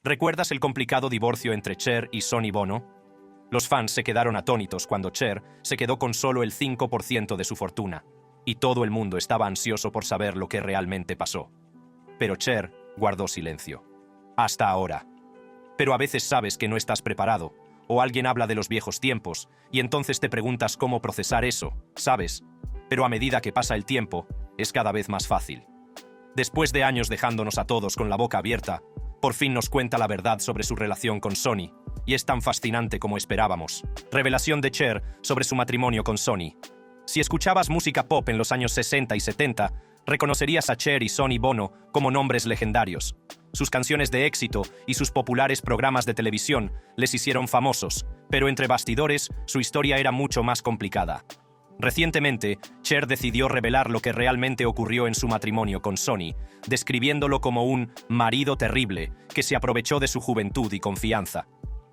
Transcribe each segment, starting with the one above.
¿Recuerdas el complicado divorcio entre Cher y Sonny Bono? Los fans se quedaron atónitos cuando Cher se quedó con solo el 5% de su fortuna, y todo el mundo estaba ansioso por saber lo que realmente pasó. Pero Cher guardó silencio. Hasta ahora. Pero a veces sabes que no estás preparado, o alguien habla de los viejos tiempos, y entonces te preguntas cómo procesar eso, ¿sabes? Pero a medida que pasa el tiempo, es cada vez más fácil. Después de años dejándonos a todos con la boca abierta, por fin nos cuenta la verdad sobre su relación con Sonny, y es tan fascinante como esperábamos. Revelación de Cher sobre su matrimonio con Sonny. Si escuchabas música pop en los años 60 y 70, reconocerías a Cher y Sonny Bono como nombres legendarios. Sus canciones de éxito y sus populares programas de televisión les hicieron famosos, pero entre bastidores su historia era mucho más complicada. Recientemente, Cher decidió revelar lo que realmente ocurrió en su matrimonio con Sonny, describiéndolo como un marido terrible que se aprovechó de su juventud y confianza.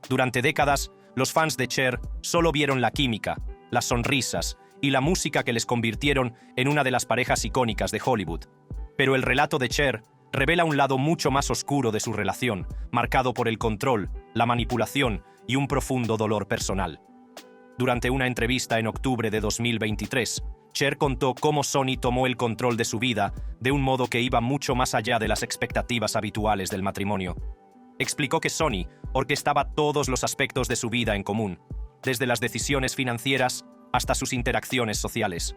Durante décadas, los fans de Cher solo vieron la química, las sonrisas y la música que les convirtieron en una de las parejas icónicas de Hollywood. Pero el relato de Cher revela un lado mucho más oscuro de su relación, marcado por el control, la manipulación y un profundo dolor personal. Durante una entrevista en octubre de 2023, Cher contó cómo Sonny tomó el control de su vida de un modo que iba mucho más allá de las expectativas habituales del matrimonio. Explicó que Sonny orquestaba todos los aspectos de su vida en común, desde las decisiones financieras hasta sus interacciones sociales.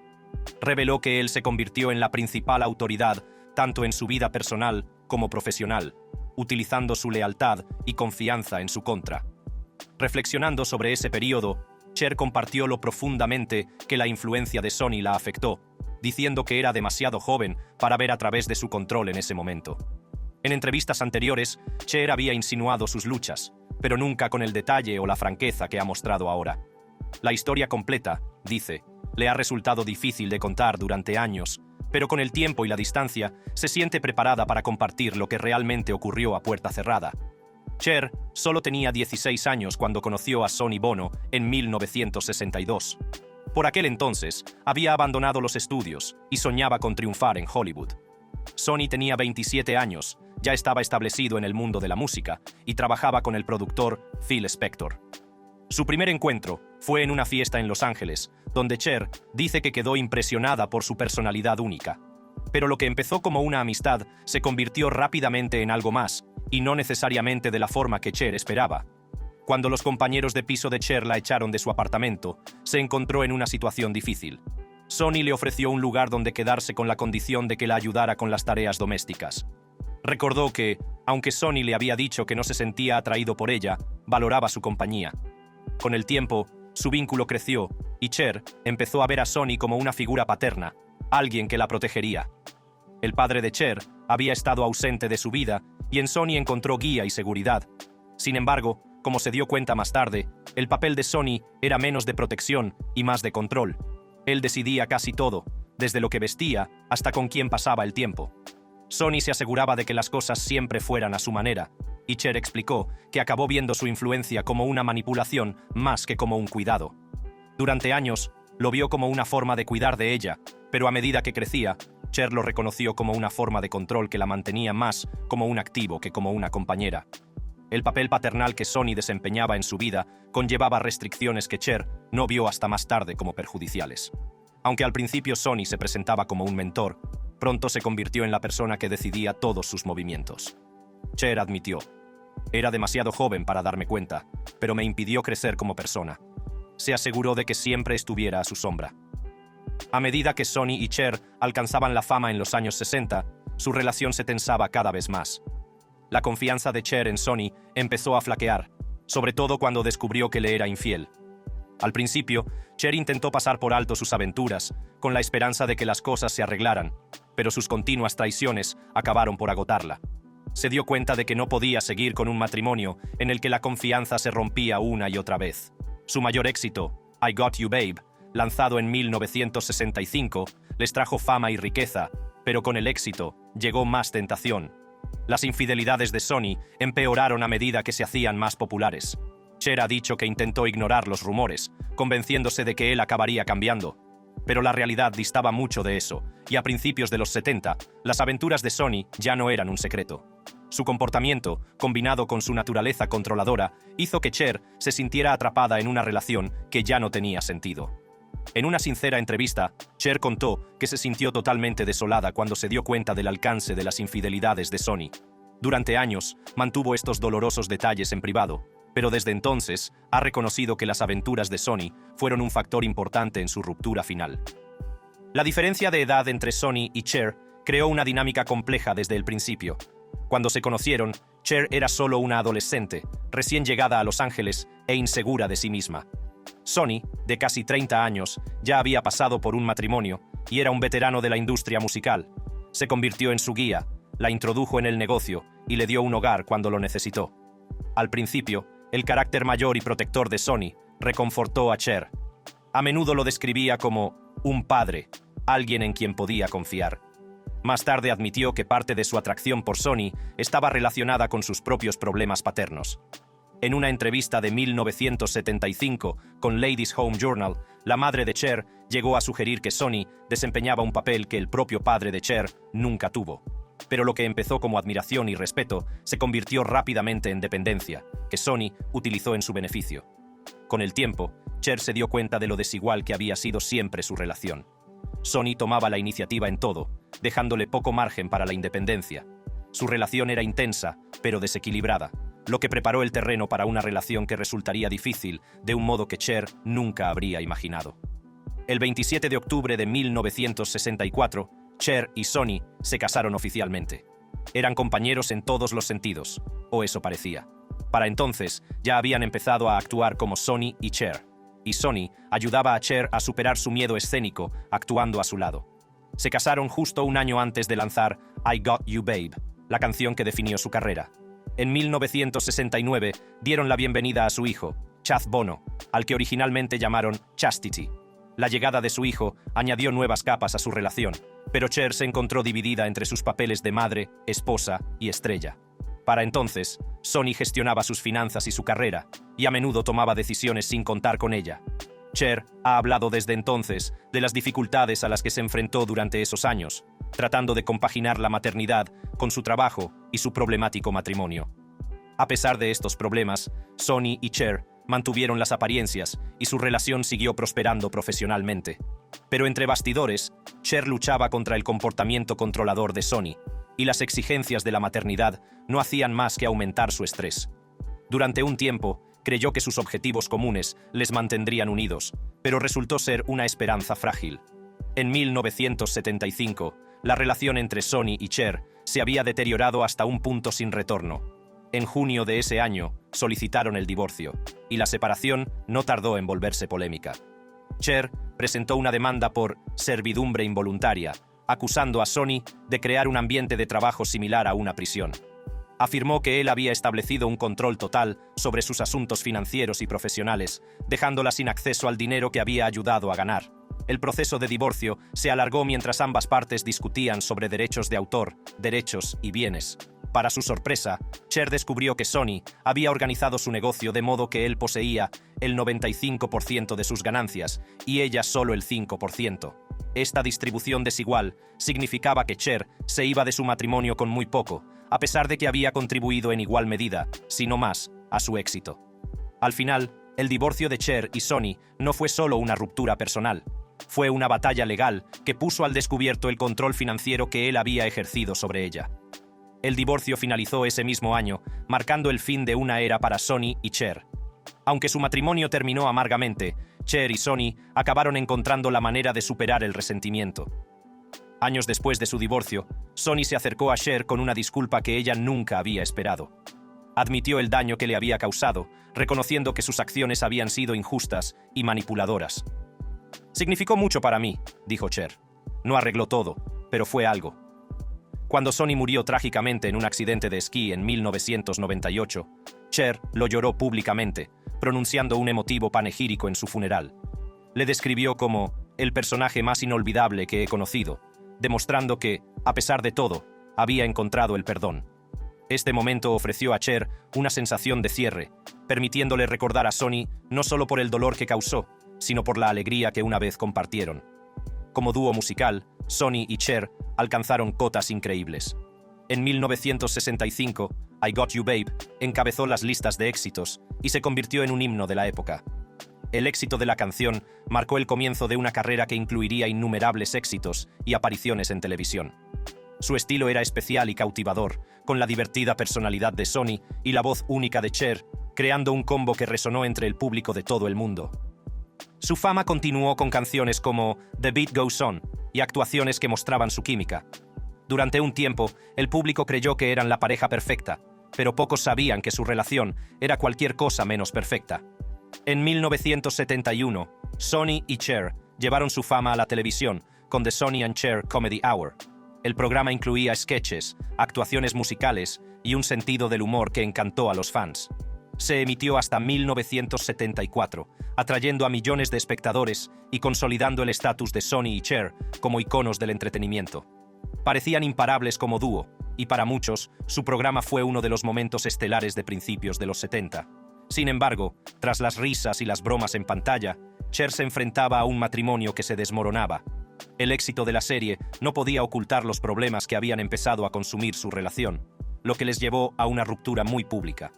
Reveló que él se convirtió en la principal autoridad tanto en su vida personal como profesional, utilizando su lealtad y confianza en su contra. Reflexionando sobre ese periodo, Cher compartió lo profundamente que la influencia de Sonny la afectó, diciendo que era demasiado joven para ver a través de su control en ese momento. En entrevistas anteriores, Cher había insinuado sus luchas, pero nunca con el detalle o la franqueza que ha mostrado ahora. La historia completa, dice, le ha resultado difícil de contar durante años, pero con el tiempo y la distancia se siente preparada para compartir lo que realmente ocurrió a puerta cerrada. Cher solo tenía 16 años cuando conoció a Sonny Bono en 1962. Por aquel entonces, había abandonado los estudios y soñaba con triunfar en Hollywood. Sonny tenía 27 años, ya estaba establecido en el mundo de la música y trabajaba con el productor Phil Spector. Su primer encuentro fue en una fiesta en Los Ángeles, donde Cher dice que quedó impresionada por su personalidad única. Pero lo que empezó como una amistad se convirtió rápidamente en algo más, y no necesariamente de la forma que Cher esperaba. Cuando los compañeros de piso de Cher la echaron de su apartamento, se encontró en una situación difícil. Sonny le ofreció un lugar donde quedarse con la condición de que la ayudara con las tareas domésticas. Recordó que, aunque Sonny le había dicho que no se sentía atraído por ella, valoraba su compañía. Con el tiempo, su vínculo creció, y Cher empezó a ver a Sonny como una figura paterna, alguien que la protegería. El padre de Cher había estado ausente de su vida, y en Sonny encontró guía y seguridad. Sin embargo, como se dio cuenta más tarde, el papel de Sonny era menos de protección y más de control. Él decidía casi todo, desde lo que vestía hasta con quién pasaba el tiempo. Sonny se aseguraba de que las cosas siempre fueran a su manera, y Cher explicó que acabó viendo su influencia como una manipulación más que como un cuidado. Durante años, lo vio como una forma de cuidar de ella, pero a medida que crecía, Cher lo reconoció como una forma de control que la mantenía más como un activo que como una compañera. El papel paternal que Sonny desempeñaba en su vida conllevaba restricciones que Cher no vio hasta más tarde como perjudiciales. Aunque al principio Sonny se presentaba como un mentor, pronto se convirtió en la persona que decidía todos sus movimientos. Cher admitió: «Era demasiado joven para darme cuenta, pero me impidió crecer como persona». Se aseguró de que siempre estuviera a su sombra. A medida que Sonny y Cher alcanzaban la fama en los años 60, su relación se tensaba cada vez más. La confianza de Cher en Sonny empezó a flaquear, sobre todo cuando descubrió que le era infiel. Al principio, Cher intentó pasar por alto sus aventuras, con la esperanza de que las cosas se arreglaran, pero sus continuas traiciones acabaron por agotarla. Se dio cuenta de que no podía seguir con un matrimonio en el que la confianza se rompía una y otra vez. Su mayor éxito, I Got You Babe, lanzado en 1965, les trajo fama y riqueza, pero con el éxito llegó más tentación. Las infidelidades de Sonny empeoraron a medida que se hacían más populares. Cher ha dicho que intentó ignorar los rumores, convenciéndose de que él acabaría cambiando. Pero la realidad distaba mucho de eso, y a principios de los 70, las aventuras de Sonny ya no eran un secreto. Su comportamiento, combinado con su naturaleza controladora, hizo que Cher se sintiera atrapada en una relación que ya no tenía sentido. En una sincera entrevista, Cher contó que se sintió totalmente desolada cuando se dio cuenta del alcance de las infidelidades de Sonny. Durante años, mantuvo estos dolorosos detalles en privado, pero desde entonces ha reconocido que las aventuras de Sonny fueron un factor importante en su ruptura final. La diferencia de edad entre Sonny y Cher creó una dinámica compleja desde el principio. Cuando se conocieron, Cher era solo una adolescente, recién llegada a Los Ángeles e insegura de sí misma. Sonny, de casi 30 años, ya había pasado por un matrimonio y era un veterano de la industria musical. Se convirtió en su guía, la introdujo en el negocio y le dio un hogar cuando lo necesitó. Al principio, el carácter mayor y protector de Sonny reconfortó a Cher. A menudo lo describía como un padre, alguien en quien podía confiar. Más tarde admitió que parte de su atracción por Sonny estaba relacionada con sus propios problemas paternos. En una entrevista de 1975 con Ladies' Home Journal, la madre de Cher llegó a sugerir que Sonny desempeñaba un papel que el propio padre de Cher nunca tuvo. Pero lo que empezó como admiración y respeto se convirtió rápidamente en dependencia, que Sonny utilizó en su beneficio. Con el tiempo, Cher se dio cuenta de lo desigual que había sido siempre su relación. Sonny tomaba la iniciativa en todo, dejándole poco margen para la independencia. Su relación era intensa, pero desequilibrada, lo que preparó el terreno para una relación que resultaría difícil de un modo que Cher nunca habría imaginado. El 27 de octubre de 1964, Cher y Sonny se casaron oficialmente. Eran compañeros en todos los sentidos, o eso parecía. Para entonces, ya habían empezado a actuar como Sonny y Cher, y Sonny ayudaba a Cher a superar su miedo escénico actuando a su lado. Se casaron justo un año antes de lanzar I Got You Babe, la canción que definió su carrera. En 1969 dieron la bienvenida a su hijo, Chaz Bono, al que originalmente llamaron Chastity. La llegada de su hijo añadió nuevas capas a su relación, pero Cher se encontró dividida entre sus papeles de madre, esposa y estrella. Para entonces, Sonny gestionaba sus finanzas y su carrera, y a menudo tomaba decisiones sin contar con ella. Cher ha hablado desde entonces de las dificultades a las que se enfrentó durante esos años, tratando de compaginar la maternidad con su trabajo y su problemático matrimonio. A pesar de estos problemas, Sonny y Cher mantuvieron las apariencias y su relación siguió prosperando profesionalmente. Pero entre bastidores, Cher luchaba contra el comportamiento controlador de Sonny, y las exigencias de la maternidad no hacían más que aumentar su estrés. Durante un tiempo, creyó que sus objetivos comunes les mantendrían unidos, pero resultó ser una esperanza frágil. En 1975, la relación entre Sonny y Cher se había deteriorado hasta un punto sin retorno. En junio de ese año, solicitaron el divorcio, y la separación no tardó en volverse polémica. Cher presentó una demanda por servidumbre involuntaria, acusando a Sonny de crear un ambiente de trabajo similar a una prisión. Afirmó que él había establecido un control total sobre sus asuntos financieros y profesionales, dejándola sin acceso al dinero que había ayudado a ganar. El proceso de divorcio se alargó mientras ambas partes discutían sobre derechos de autor, derechos y bienes. Para su sorpresa, Cher descubrió que Sonny había organizado su negocio de modo que él poseía el 95% de sus ganancias y ella solo el 5%. Esta distribución desigual significaba que Cher se iba de su matrimonio con muy poco, a pesar de que había contribuido en igual medida, si no más, a su éxito. Al final, el divorcio de Cher y Sonny no fue solo una ruptura personal. Fue una batalla legal que puso al descubierto el control financiero que él había ejercido sobre ella. El divorcio finalizó ese mismo año, marcando el fin de una era para Sonny y Cher. Aunque su matrimonio terminó amargamente, Cher y Sonny acabaron encontrando la manera de superar el resentimiento. Años después de su divorcio, Sonny se acercó a Cher con una disculpa que ella nunca había esperado. Admitió el daño que le había causado, reconociendo que sus acciones habían sido injustas y manipuladoras. «Significó mucho para mí», dijo Cher. «No arregló todo, pero fue algo». Cuando Sonny murió trágicamente en un accidente de esquí en 1998, Cher lo lloró públicamente, pronunciando un emotivo panegírico en su funeral. Le describió como «el personaje más inolvidable que he conocido», demostrando que, a pesar de todo, había encontrado el perdón. Este momento ofreció a Cher una sensación de cierre, permitiéndole recordar a Sonny no solo por el dolor que causó, sino por la alegría que una vez compartieron. como dúo musical, Sonny y Cher alcanzaron cotas increíbles. En 1965, I Got You Babe encabezó las listas de éxitos y se convirtió en un himno de la época. El éxito de la canción marcó el comienzo de una carrera que incluiría innumerables éxitos y apariciones en televisión. Su estilo era especial y cautivador, con la divertida personalidad de Sonny y la voz única de Cher, creando un combo que resonó entre el público de todo el mundo. Su fama continuó con canciones como The Beat Goes On y actuaciones que mostraban su química. Durante un tiempo, el público creyó que eran la pareja perfecta, pero pocos sabían que su relación era cualquier cosa menos perfecta. En 1971, Sonny y Cher llevaron su fama a la televisión con The Sonny and Cher Comedy Hour. El programa incluía sketches, actuaciones musicales y un sentido del humor que encantó a los fans. Se emitió hasta 1974, atrayendo a millones de espectadores y consolidando el estatus de Sonny y Cher como iconos del entretenimiento. Parecían imparables como dúo, y para muchos, su programa fue uno de los momentos estelares de principios de los 70. Sin embargo, tras las risas y las bromas en pantalla, Cher se enfrentaba a un matrimonio que se desmoronaba. El éxito de la serie no podía ocultar los problemas que habían empezado a consumir su relación, lo que les llevó a una ruptura muy pública.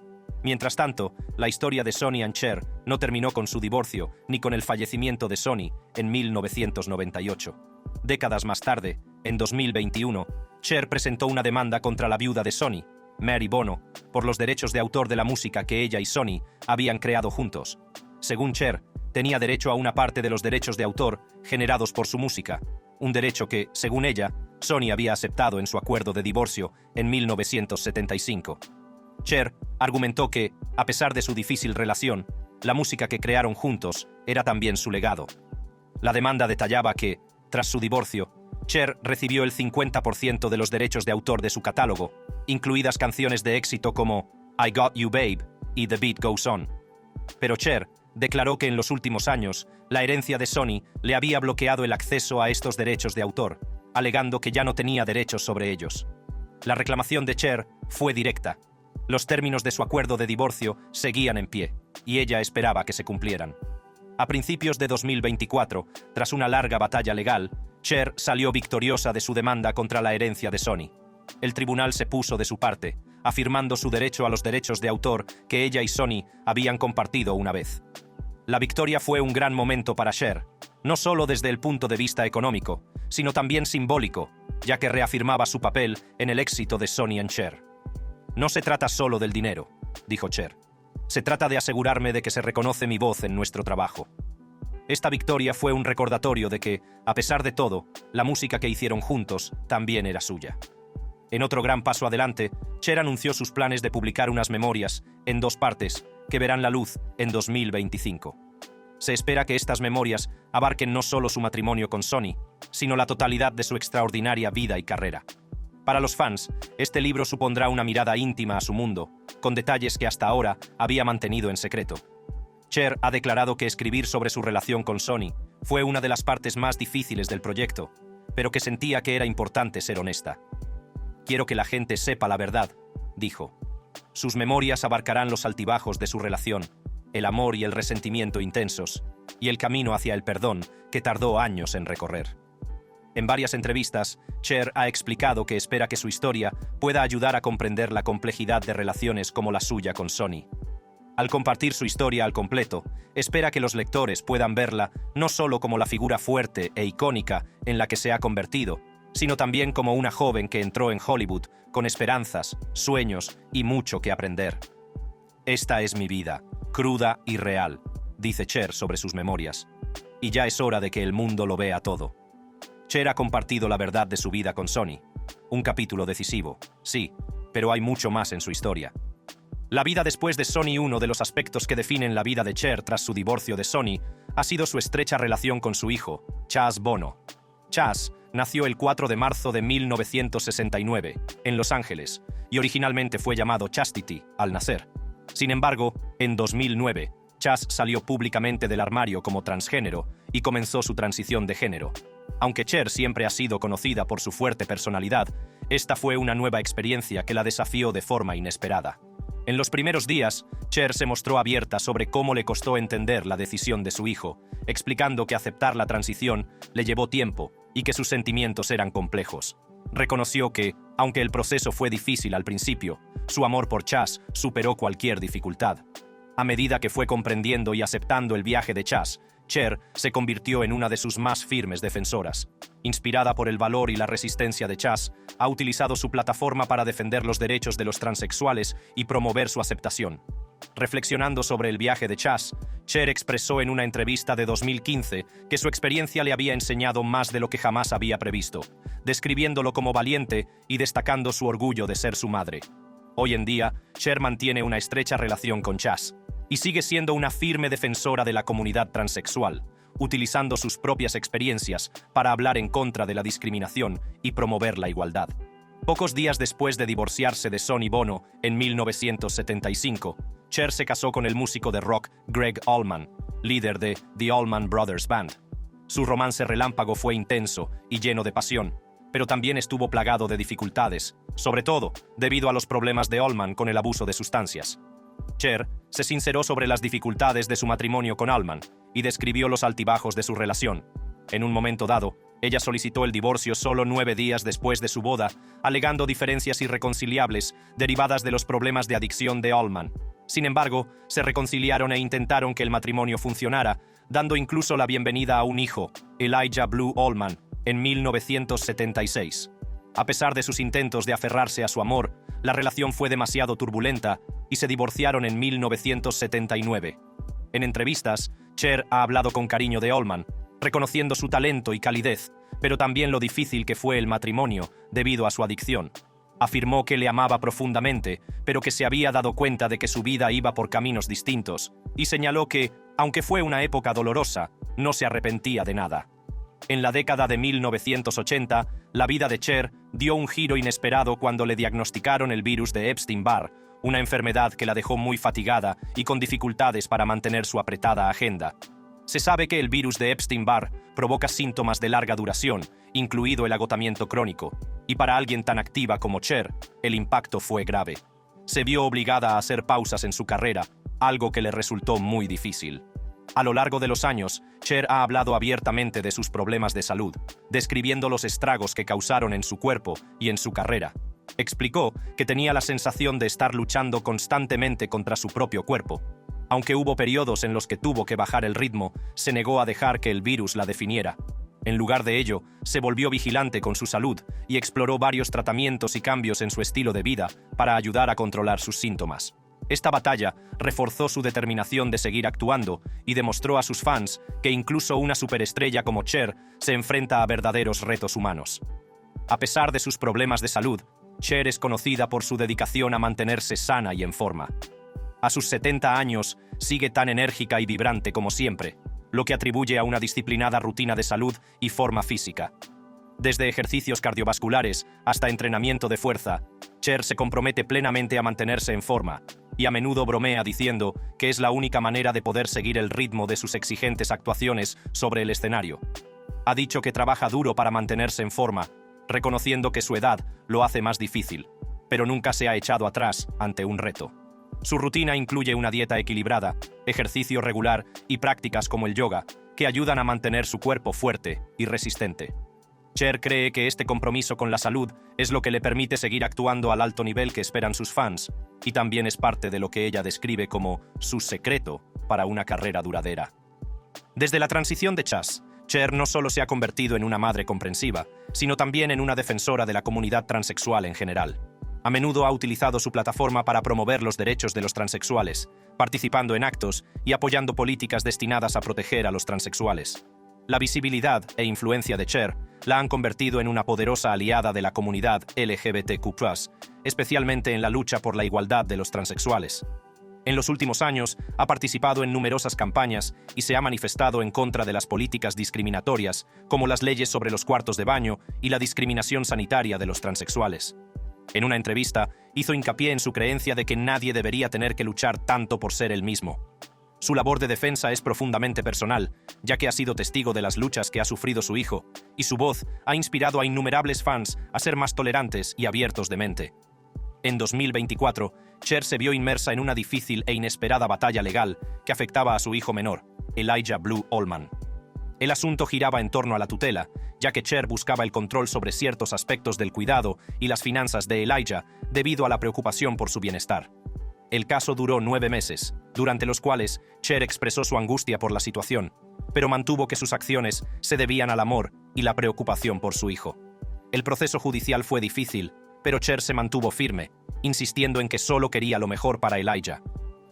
Mientras tanto, la historia de Sonny and Cher no terminó con su divorcio ni con el fallecimiento de Sonny en 1998. Décadas más tarde, en 2021, Cher presentó una demanda contra la viuda de Sonny, Mary Bono, por los derechos de autor de la música que ella y Sonny habían creado juntos. Según Cher, tenía derecho a una parte de los derechos de autor generados por su música, un derecho que, según ella, Sonny había aceptado en su acuerdo de divorcio en 1975. Cher argumentó que, a pesar de su difícil relación, la música que crearon juntos era también su legado. La demanda detallaba que, tras su divorcio, Cher recibió el 50% de los derechos de autor de su catálogo, incluidas canciones de éxito como I Got You Babe y The Beat Goes On. Pero Cher declaró que en los últimos años, la herencia de Sonny le había bloqueado el acceso a estos derechos de autor, alegando que ya no tenía derechos sobre ellos. La reclamación de Cher fue directa. Los términos de su acuerdo de divorcio seguían en pie, y ella esperaba que se cumplieran. A principios de 2024, tras una larga batalla legal, Cher salió victoriosa de su demanda contra la herencia de Sonny. El tribunal se puso de su parte, afirmando su derecho a los derechos de autor que ella y Sonny habían compartido una vez. La victoria fue un gran momento para Cher, no solo desde el punto de vista económico, sino también simbólico, ya que reafirmaba su papel en el éxito de Sonny and Cher. No se trata solo del dinero, dijo Cher. Se trata de asegurarme de que se reconoce mi voz en nuestro trabajo. Esta victoria fue un recordatorio de que, a pesar de todo, la música que hicieron juntos también era suya. En otro gran paso adelante, Cher anunció sus planes de publicar unas memorias, en 2 partes, que verán la luz en 2025. Se espera que estas memorias abarquen no solo su matrimonio con Sonny, sino la totalidad de su extraordinaria vida y carrera. Para los fans, este libro supondrá una mirada íntima a su mundo, con detalles que hasta ahora había mantenido en secreto. Cher ha declarado que escribir sobre su relación con Sonny fue una de las partes más difíciles del proyecto, pero que sentía que era importante ser honesta. «Quiero que la gente sepa la verdad», dijo. Sus memorias abarcarán los altibajos de su relación, el amor y el resentimiento intensos, y el camino hacia el perdón que tardó años en recorrer. En varias entrevistas, Cher ha explicado que espera que su historia pueda ayudar a comprender la complejidad de relaciones como la suya con Sonny. Al compartir su historia al completo, espera que los lectores puedan verla no solo como la figura fuerte e icónica en la que se ha convertido, sino también como una joven que entró en Hollywood con esperanzas, sueños y mucho que aprender. «Esta es mi vida, cruda y real», dice Cher sobre sus memorias. «Y ya es hora de que el mundo lo vea todo». Cher ha compartido la verdad de su vida con Sonny. Un capítulo decisivo, sí, pero hay mucho más en su historia. La vida después de Sonny. Uno de los aspectos que definen la vida de Cher tras su divorcio de Sonny ha sido su estrecha relación con su hijo, Chaz Bono. Chaz nació el 4 de marzo de 1969, en Los Ángeles, y originalmente fue llamado Chastity al nacer. Sin embargo, en 2009, Chaz salió públicamente del armario como transgénero y comenzó su transición de género. Aunque Cher siempre ha sido conocida por su fuerte personalidad, esta fue una nueva experiencia que la desafió de forma inesperada. En los primeros días, Cher se mostró abierta sobre cómo le costó entender la decisión de su hijo, explicando que aceptar la transición le llevó tiempo y que sus sentimientos eran complejos. Reconoció que, aunque el proceso fue difícil al principio, su amor por Chas superó cualquier dificultad. A medida que fue comprendiendo y aceptando el viaje de Chas, Cher se convirtió en una de sus más firmes defensoras. Inspirada por el valor y la resistencia de Chas, ha utilizado su plataforma para defender los derechos de los transexuales y promover su aceptación. Reflexionando sobre el viaje de Chas, Cher expresó en una entrevista de 2015 que su experiencia le había enseñado más de lo que jamás había previsto, describiéndolo como valiente y destacando su orgullo de ser su madre. Hoy en día, Cher mantiene una estrecha relación con Chas y sigue siendo una firme defensora de la comunidad transexual, utilizando sus propias experiencias para hablar en contra de la discriminación y promover la igualdad. Pocos días después de divorciarse de Sonny Bono en 1975, Cher se casó con el músico de rock Gregg Allman, líder de The Allman Brothers Band. Su romance relámpago fue intenso y lleno de pasión, pero también estuvo plagado de dificultades, sobre todo debido a los problemas de Allman con el abuso de sustancias. Cher se sinceró sobre las dificultades de su matrimonio con Allman y describió los altibajos de su relación. En un momento dado, ella solicitó el divorcio solo 9 días después de su boda, alegando diferencias irreconciliables derivadas de los problemas de adicción de Allman. Sin embargo, se reconciliaron e intentaron que el matrimonio funcionara, dando incluso la bienvenida a un hijo, Elijah Blue Allman, en 1976. A pesar de sus intentos de aferrarse a su amor, la relación fue demasiado turbulenta y se divorciaron en 1979. En entrevistas, Cher ha hablado con cariño de Allman, reconociendo su talento y calidez, pero también lo difícil que fue el matrimonio debido a su adicción. Afirmó que le amaba profundamente, pero que se había dado cuenta de que su vida iba por caminos distintos, y señaló que, aunque fue una época dolorosa, no se arrepentía de nada. En la década de 1980, la vida de Cher dio un giro inesperado cuando le diagnosticaron el virus de Epstein-Barr, una enfermedad que la dejó muy fatigada y con dificultades para mantener su apretada agenda. Se sabe que el virus de Epstein-Barr provoca síntomas de larga duración, incluido el agotamiento crónico, y para alguien tan activa como Cher, el impacto fue grave. Se vio obligada a hacer pausas en su carrera, algo que le resultó muy difícil. A lo largo de los años, Cher ha hablado abiertamente de sus problemas de salud, describiendo los estragos que causaron en su cuerpo y en su carrera. Explicó que tenía la sensación de estar luchando constantemente contra su propio cuerpo. Aunque hubo periodos en los que tuvo que bajar el ritmo, se negó a dejar que el virus la definiera. En lugar de ello, se volvió vigilante con su salud y exploró varios tratamientos y cambios en su estilo de vida para ayudar a controlar sus síntomas. Esta batalla reforzó su determinación de seguir actuando y demostró a sus fans que incluso una superestrella como Cher se enfrenta a verdaderos retos humanos. A pesar de sus problemas de salud, Cher es conocida por su dedicación a mantenerse sana y en forma. A sus 70 años, sigue tan enérgica y vibrante como siempre, lo que atribuye a una disciplinada rutina de salud y forma física. Desde ejercicios cardiovasculares hasta entrenamiento de fuerza, Cher se compromete plenamente a mantenerse en forma, y a menudo bromea diciendo que es la única manera de poder seguir el ritmo de sus exigentes actuaciones sobre el escenario. Ha dicho que trabaja duro para mantenerse en forma, reconociendo que su edad lo hace más difícil, pero nunca se ha echado atrás ante un reto. Su rutina incluye una dieta equilibrada, ejercicio regular y prácticas como el yoga, que ayudan a mantener su cuerpo fuerte y resistente. Cher cree que este compromiso con la salud es lo que le permite seguir actuando al alto nivel que esperan sus fans, y también es parte de lo que ella describe como su secreto para una carrera duradera. Desde la transición de Chas, Cher no solo se ha convertido en una madre comprensiva, sino también en una defensora de la comunidad transexual en general. A menudo ha utilizado su plataforma para promover los derechos de los transexuales, participando en actos y apoyando políticas destinadas a proteger a los transexuales. La visibilidad e influencia de Cher la han convertido en una poderosa aliada de la comunidad LGBTQ+, especialmente en la lucha por la igualdad de los transexuales. En los últimos años, ha participado en numerosas campañas y se ha manifestado en contra de las políticas discriminatorias, como las leyes sobre los cuartos de baño y la discriminación sanitaria de los transexuales. En una entrevista, hizo hincapié en su creencia de que nadie debería tener que luchar tanto por ser él mismo. Su labor de defensa es profundamente personal, ya que ha sido testigo de las luchas que ha sufrido su hijo, y su voz ha inspirado a innumerables fans a ser más tolerantes y abiertos de mente. En 2024, Cher se vio inmersa en una difícil e inesperada batalla legal que afectaba a su hijo menor, Elijah Blue Allman. El asunto giraba en torno a la tutela, ya que Cher buscaba el control sobre ciertos aspectos del cuidado y las finanzas de Elijah debido a la preocupación por su bienestar. El caso duró 9 meses, durante los cuales Cher expresó su angustia por la situación, pero mantuvo que sus acciones se debían al amor y la preocupación por su hijo. El proceso judicial fue difícil, pero Cher se mantuvo firme, insistiendo en que solo quería lo mejor para Elijah.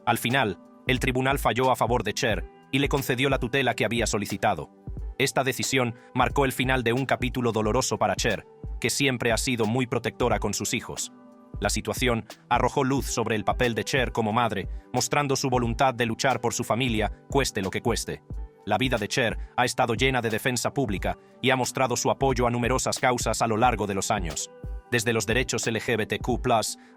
Al final, el tribunal falló a favor de Cher y le concedió la tutela que había solicitado. Esta decisión marcó el final de un capítulo doloroso para Cher, que siempre ha sido muy protectora con sus hijos. La situación arrojó luz sobre el papel de Cher como madre, mostrando su voluntad de luchar por su familia, cueste lo que cueste. La vida de Cher ha estado llena de defensa pública y ha mostrado su apoyo a numerosas causas a lo largo de los años. Desde los derechos LGBTQ+,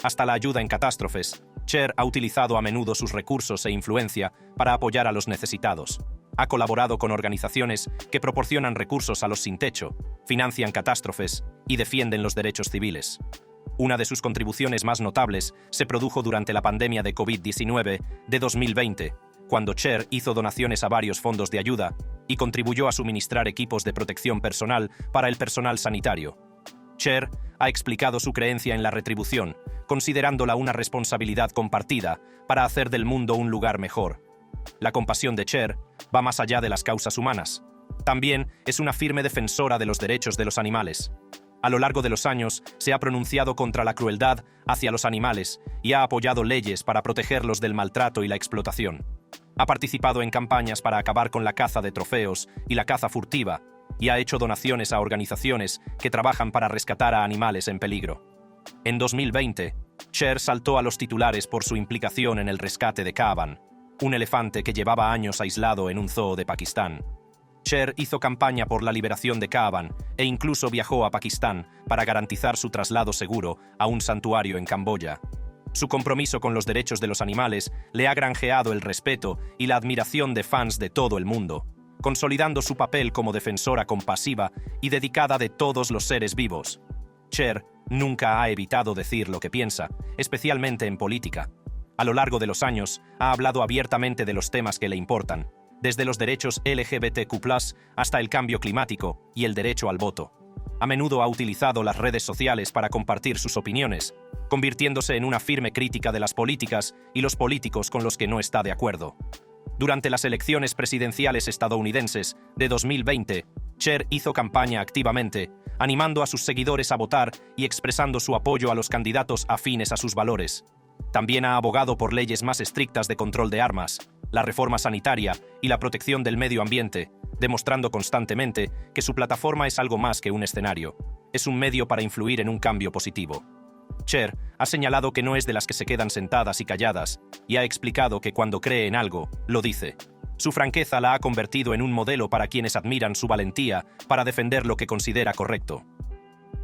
hasta la ayuda en catástrofes, Cher ha utilizado a menudo sus recursos e influencia para apoyar a los necesitados. Ha colaborado con organizaciones que proporcionan recursos a los sin techo, financian catástrofes y defienden los derechos civiles. Una de sus contribuciones más notables se produjo durante la pandemia de COVID-19 de 2020, cuando Cher hizo donaciones a varios fondos de ayuda y contribuyó a suministrar equipos de protección personal para el personal sanitario. Cher ha explicado su creencia en la retribución, considerándola una responsabilidad compartida para hacer del mundo un lugar mejor. La compasión de Cher va más allá de las causas humanas. También es una firme defensora de los derechos de los animales. A lo largo de los años, se ha pronunciado contra la crueldad hacia los animales y ha apoyado leyes para protegerlos del maltrato y la explotación. Ha participado en campañas para acabar con la caza de trofeos y la caza furtiva, y ha hecho donaciones a organizaciones que trabajan para rescatar a animales en peligro. En 2020, Cher saltó a los titulares por su implicación en el rescate de Kaavan, un elefante que llevaba años aislado en un zoo de Pakistán. Cher hizo campaña por la liberación de Kaavan e incluso viajó a Pakistán para garantizar su traslado seguro a un santuario en Camboya. Su compromiso con los derechos de los animales le ha granjeado el respeto y la admiración de fans de todo el mundo, consolidando su papel como defensora compasiva y dedicada de todos los seres vivos. Cher nunca ha evitado decir lo que piensa, especialmente en política. A lo largo de los años, ha hablado abiertamente de los temas que le importan, desde los derechos LGBTQ+, hasta el cambio climático y el derecho al voto. A menudo ha utilizado las redes sociales para compartir sus opiniones, convirtiéndose en una firme crítica de las políticas y los políticos con los que no está de acuerdo. Durante las elecciones presidenciales estadounidenses de 2020, Cher hizo campaña activamente, animando a sus seguidores a votar y expresando su apoyo a los candidatos afines a sus valores. También ha abogado por leyes más estrictas de control de armas, la reforma sanitaria y la protección del medio ambiente, demostrando constantemente que su plataforma es algo más que un escenario. Es un medio para influir en un cambio positivo. Cher ha señalado que no es de las que se quedan sentadas y calladas, y ha explicado que cuando cree en algo, lo dice. Su franqueza la ha convertido en un modelo para quienes admiran su valentía para defender lo que considera correcto.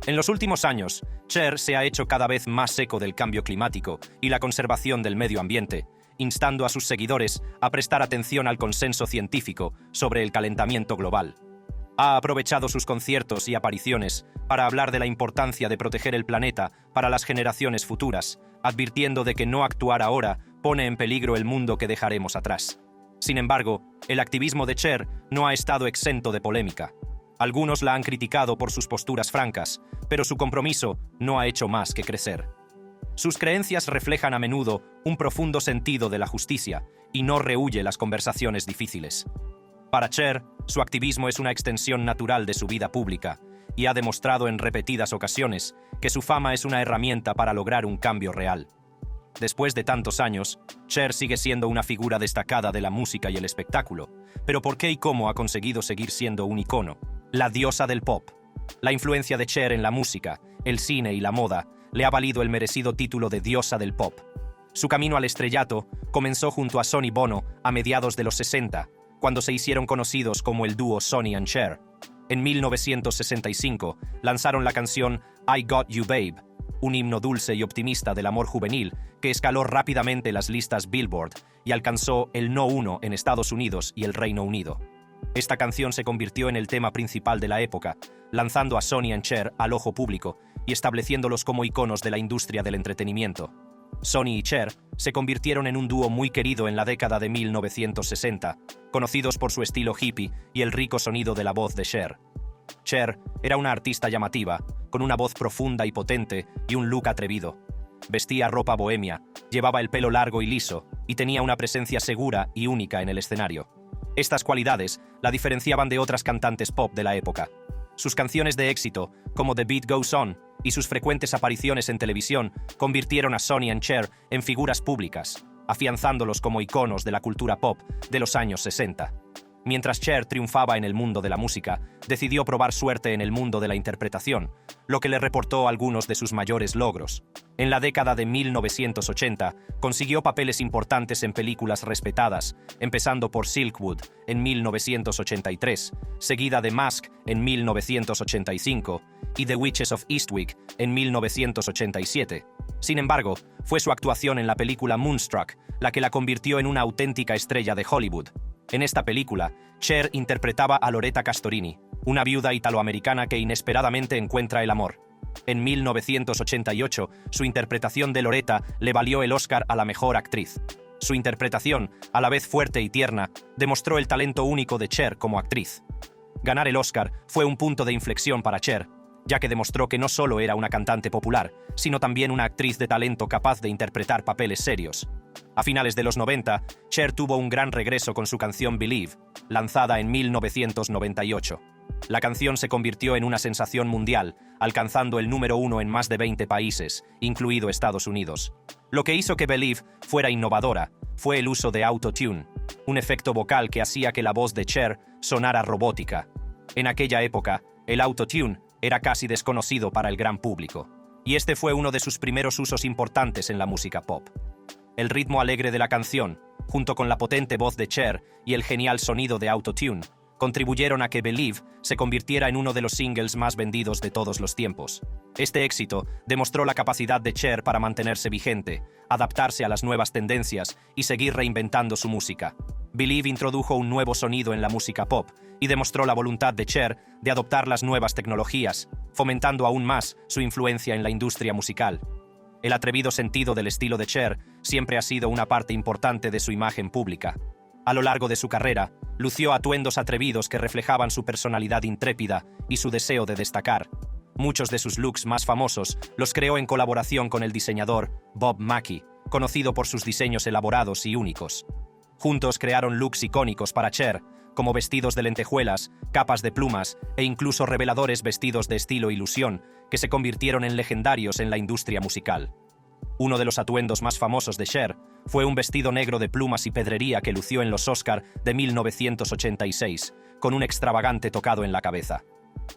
En los últimos años, Cher se ha hecho cada vez más eco del cambio climático y la conservación del medio ambiente, instando a sus seguidores a prestar atención al consenso científico sobre el calentamiento global. Ha aprovechado sus conciertos y apariciones para hablar de la importancia de proteger el planeta para las generaciones futuras, advirtiendo de que no actuar ahora pone en peligro el mundo que dejaremos atrás. Sin embargo, el activismo de Cher no ha estado exento de polémica. Algunos la han criticado por sus posturas francas, pero su compromiso no ha hecho más que crecer. Sus creencias reflejan a menudo un profundo sentido de la justicia y no rehúye las conversaciones difíciles. Para Cher, su activismo es una extensión natural de su vida pública y ha demostrado en repetidas ocasiones que su fama es una herramienta para lograr un cambio real. Después de tantos años, Cher sigue siendo una figura destacada de la música y el espectáculo, pero ¿por qué y cómo ha conseguido seguir siendo un icono? La diosa del pop. La influencia de Cher en la música, el cine y la moda le ha valido el merecido título de diosa del pop. Su camino al estrellato comenzó junto a Sonny Bono a mediados de los 60, cuando se hicieron conocidos como el dúo Sonny and Cher. En 1965 lanzaron la canción I Got You Babe, un himno dulce y optimista del amor juvenil que escaló rápidamente las listas Billboard y alcanzó el No. 1 en Estados Unidos y el Reino Unido. Esta canción se convirtió en el tema principal de la época, lanzando a Sonny and Cher al ojo público y estableciéndolos como iconos de la industria del entretenimiento. Sonny y Cher se convirtieron en un dúo muy querido en la década de 1960, conocidos por su estilo hippie y el rico sonido de la voz de Cher. Cher era una artista llamativa, con una voz profunda y potente y un look atrevido. Vestía ropa bohemia, llevaba el pelo largo y liso, y tenía una presencia segura y única en el escenario. Estas cualidades la diferenciaban de otras cantantes pop de la época. Sus canciones de éxito, como The Beat Goes On, y sus frecuentes apariciones en televisión convirtieron a Sonny y Cher en figuras públicas, afianzándolos como iconos de la cultura pop de los años 60. Mientras Cher triunfaba en el mundo de la música, decidió probar suerte en el mundo de la interpretación, lo que le reportó algunos de sus mayores logros. En la década de 1980, consiguió papeles importantes en películas respetadas, empezando por Silkwood en 1983, seguida de Mask en 1985 y The Witches of Eastwick en 1987. Sin embargo, fue su actuación en la película Moonstruck la que la convirtió en una auténtica estrella de Hollywood. En esta película, Cher interpretaba a Loretta Castorini, una viuda italoamericana que inesperadamente encuentra el amor. En 1988, su interpretación de Loretta le valió el Oscar a la mejor actriz. Su interpretación, a la vez fuerte y tierna, demostró el talento único de Cher como actriz. Ganar el Oscar fue un punto de inflexión para Cher, ya que demostró que no solo era una cantante popular, sino también una actriz de talento capaz de interpretar papeles serios. A finales de los 90, Cher tuvo un gran regreso con su canción Believe, lanzada en 1998. La canción se convirtió en una sensación mundial, alcanzando el número 1 en más de 20 países, incluido Estados Unidos. Lo que hizo que Believe fuera innovadora fue el uso de autotune, un efecto vocal que hacía que la voz de Cher sonara robótica. En aquella época, el autotune era casi desconocido para el gran público, y este fue uno de sus primeros usos importantes en la música pop. El ritmo alegre de la canción, junto con la potente voz de Cher y el genial sonido de autotune, contribuyeron a que Believe se convirtiera en uno de los singles más vendidos de todos los tiempos. Este éxito demostró la capacidad de Cher para mantenerse vigente, adaptarse a las nuevas tendencias y seguir reinventando su música. Believe introdujo un nuevo sonido en la música pop y demostró la voluntad de Cher de adoptar las nuevas tecnologías, fomentando aún más su influencia en la industria musical. El atrevido sentido del estilo de Cher siempre ha sido una parte importante de su imagen pública. A lo largo de su carrera, lució atuendos atrevidos que reflejaban su personalidad intrépida y su deseo de destacar. Muchos de sus looks más famosos los creó en colaboración con el diseñador Bob Mackie, conocido por sus diseños elaborados y únicos. Juntos crearon looks icónicos para Cher, como vestidos de lentejuelas, capas de plumas e incluso reveladores vestidos de estilo ilusión, que se convirtieron en legendarios en la industria musical. Uno de los atuendos más famosos de Cher fue un vestido negro de plumas y pedrería que lució en los Oscar de 1986, con un extravagante tocado en la cabeza.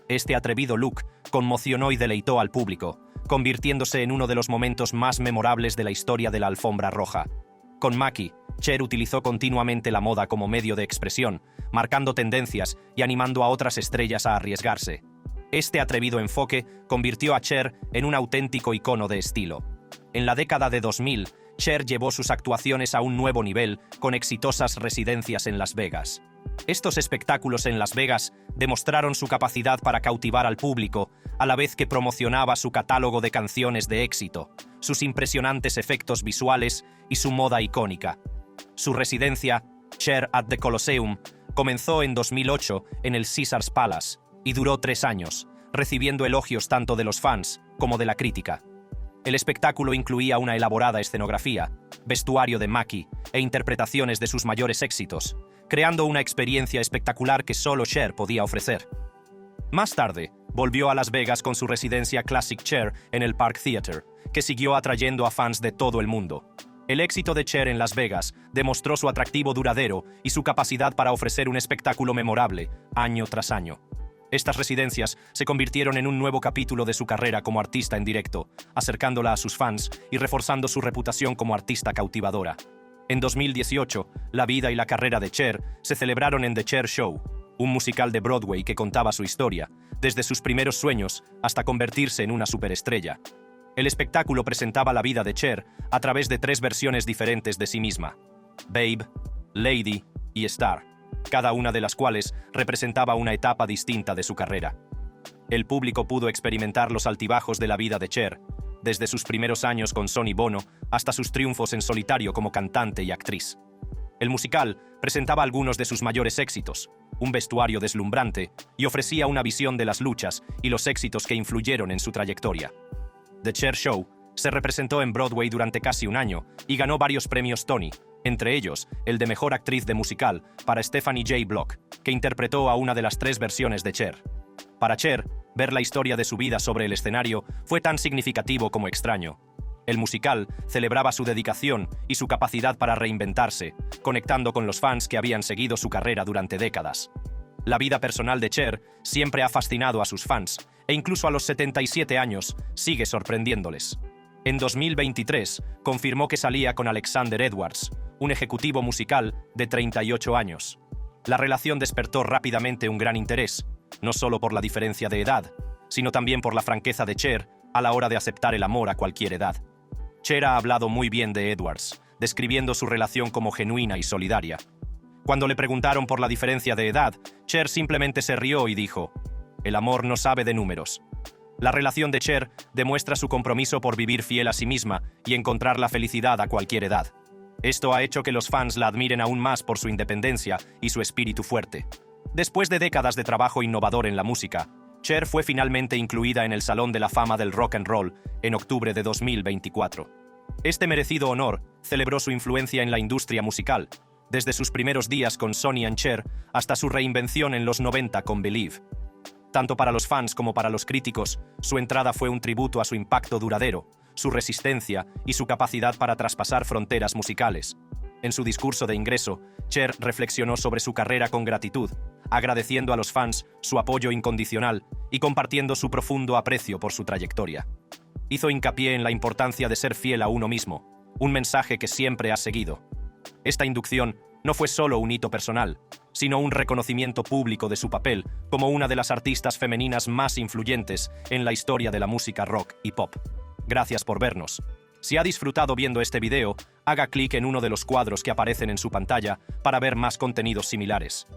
Este atrevido look conmocionó y deleitó al público, convirtiéndose en uno de los momentos más memorables de la historia de la alfombra roja. Con Mackie, Cher utilizó continuamente la moda como medio de expresión, marcando tendencias y animando a otras estrellas a arriesgarse. Este atrevido enfoque convirtió a Cher en un auténtico icono de estilo. En la década de 2000, Cher llevó sus actuaciones a un nuevo nivel con exitosas residencias en Las Vegas. Estos espectáculos en Las Vegas demostraron su capacidad para cautivar al público, a la vez que promocionaba su catálogo de canciones de éxito, sus impresionantes efectos visuales y su moda icónica. Su residencia, Cher at the Colosseum, comenzó en 2008 en el Caesars Palace y duró 3 años, recibiendo elogios tanto de los fans como de la crítica. El espectáculo incluía una elaborada escenografía, vestuario de Mackie e interpretaciones de sus mayores éxitos, creando una experiencia espectacular que solo Cher podía ofrecer. Más tarde, volvió a Las Vegas con su residencia Classic Cher en el Park Theater, que siguió atrayendo a fans de todo el mundo. El éxito de Cher en Las Vegas demostró su atractivo duradero y su capacidad para ofrecer un espectáculo memorable, año tras año. Estas residencias se convirtieron en un nuevo capítulo de su carrera como artista en directo, acercándola a sus fans y reforzando su reputación como artista cautivadora. En 2018, la vida y la carrera de Cher se celebraron en The Cher Show, un musical de Broadway que contaba su historia, desde sus primeros sueños hasta convertirse en una superestrella. El espectáculo presentaba la vida de Cher a través de 3 versiones diferentes de sí misma: Babe, Lady y Star, cada una de las cuales representaba una etapa distinta de su carrera. El público pudo experimentar los altibajos de la vida de Cher, desde sus primeros años con Sonny Bono hasta sus triunfos en solitario como cantante y actriz. El musical presentaba algunos de sus mayores éxitos, un vestuario deslumbrante y ofrecía una visión de las luchas y los éxitos que influyeron en su trayectoria. The Cher Show se representó en Broadway durante casi un año y ganó varios premios Tony, entre ellos el de Mejor Actriz de Musical para Stephanie J. Block, que interpretó a una de las 3 versiones de Cher. Para Cher, ver la historia de su vida sobre el escenario fue tan significativo como extraño. El musical celebraba su dedicación y su capacidad para reinventarse, conectando con los fans que habían seguido su carrera durante décadas. La vida personal de Cher siempre ha fascinado a sus fans, e incluso a los 77 años sigue sorprendiéndoles. En 2023, confirmó que salía con Alexander Edwards, un ejecutivo musical de 38 años. La relación despertó rápidamente un gran interés, no solo por la diferencia de edad, sino también por la franqueza de Cher a la hora de aceptar el amor a cualquier edad. Cher ha hablado muy bien de Edwards, describiendo su relación como genuina y solidaria. Cuando le preguntaron por la diferencia de edad, Cher simplemente se rió y dijo: «El amor no sabe de números». La relación de Cher demuestra su compromiso por vivir fiel a sí misma y encontrar la felicidad a cualquier edad. Esto ha hecho que los fans la admiren aún más por su independencia y su espíritu fuerte. Después de décadas de trabajo innovador en la música, Cher fue finalmente incluida en el Salón de la Fama del Rock and Roll en octubre de 2024. Este merecido honor celebró su influencia en la industria musical, desde sus primeros días con Sonny and Cher hasta su reinvención en los 90 con Believe. Tanto para los fans como para los críticos, su entrada fue un tributo a su impacto duradero, su resistencia y su capacidad para traspasar fronteras musicales. En su discurso de ingreso, Cher reflexionó sobre su carrera con gratitud, agradeciendo a los fans su apoyo incondicional y compartiendo su profundo aprecio por su trayectoria. Hizo hincapié en la importancia de ser fiel a uno mismo, un mensaje que siempre ha seguido. Esta inducción no fue solo un hito personal, sino un reconocimiento público de su papel como una de las artistas femeninas más influyentes en la historia de la música rock y pop. Gracias por vernos. Si ha disfrutado viendo este video, haga clic en uno de los cuadros que aparecen en su pantalla para ver más contenidos similares.